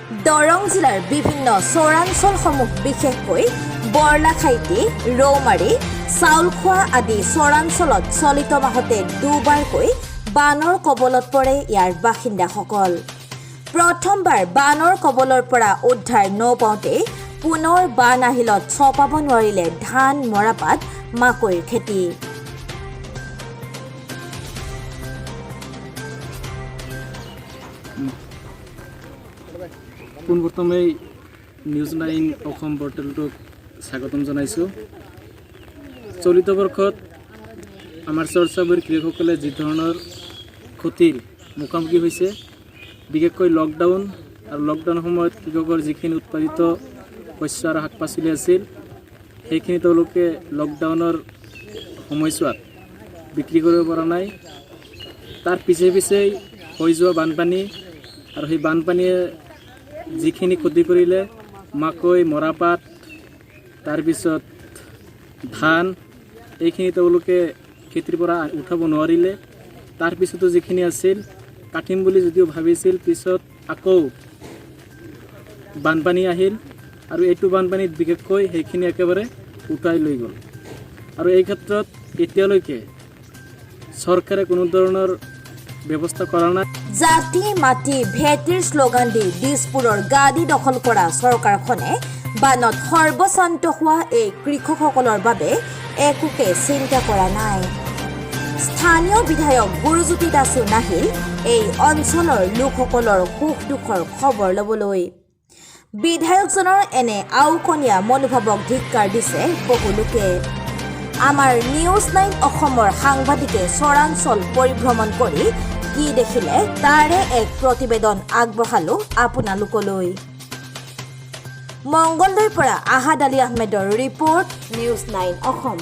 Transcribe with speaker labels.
Speaker 1: দৰং জিলাৰ বিভিন্ন চৰাঞ্চলসমূহ বিশেষকৈ বৰলাখাইটি, ৰৌমাৰী, চাউলখোৱা আদি চৰাঞ্চলত চলিত মাহতে দুবাৰকৈ বানৰ কবলত পৰে ইয়াৰ বাসিন্দাসকল। প্ৰথমবাৰ বানৰ কবলৰ পৰা উদ্ধাৰ নপাওঁতে পুনৰ বান আহিলত চপাব নোৱাৰিলে ধান, মৰাপাট, মাকৈৰ খেতি।
Speaker 2: পোনপ্ৰথমে নিউজ 9 অসম পৰ্টেলটোক স্বাগতম জনাইছোঁ। চলিত বৰ্ষত আমাৰ চৰ্চাবোৰ কৃষকসকলে যি ধৰণৰ ক্ষতিৰ মুখামুখি হৈছে, বিশেষকৈ লকডাউন আৰু লকডাউনৰ সময়ত কৃষকৰ যিখিনি উৎপাদিত শস্য আৰু শাক পাচলি আছিল সেইখিনি তেওঁলোকে লকডাউনৰ সময়ছোৱাত বিক্ৰী কৰিব পৰা নাই। তাৰ পিছে পিছেই হৈ যোৱা বানপানী আৰু সেই বানপানীয়ে যিখিনি ক্ষতি কৰিলে মাকৈ, মৰাপাট, তাৰপিছত ধান, এইখিনি তেওঁলোকে খেতিৰ পৰা উঠাব নোৱাৰিলে। তাৰপিছতো যিখিনি আছিল কাটিম বুলি যদিও ভাবিছিল, পিছত আকৌ বানপানী আহিল আৰু এইটো বানপানীত বিশেষকৈ সেইখিনি একেবাৰে উটাই লৈ গ'ল। আৰু এই ক্ষেত্ৰত এতিয়ালৈকে চৰকাৰে কোনো ধৰণৰ ব্যৱস্থা কৰা নাই।
Speaker 1: জাতি মাটি ভেটিৰ শ্লোগান দি দিছপুৰৰ গাদী দখল কৰা চৰকাৰখনে বানত সৰ্বশান্ত হোৱা এই কৃষকসকলৰ বাবে একোকে চিন্তা কৰা নাই। স্থানীয় বিধায়ক গুৰুজ্যোতি দাসো নাহিল এই অঞ্চলৰ লোকসকলৰ সুখ দুখৰ খবৰ ল'বলৈ। বিধায়কজনৰ এনে আওকণীয়া মনোভাৱক ধিক্কাৰ দিছে বহু লোকে। আমাৰ নিউজ 9 অসমৰ সাংবাদিকে চৰাঞ্চল পৰিভ্ৰমণ কৰি কি দেখিলে তাৰে এক প্ৰতিবেদন আগবঢ়ালো আপোনালোকলৈ। মংগলদৈৰ পৰা আহাদ আলী আহমেদৰ ৰিপৰ্ট, নিউজ 9 অসম।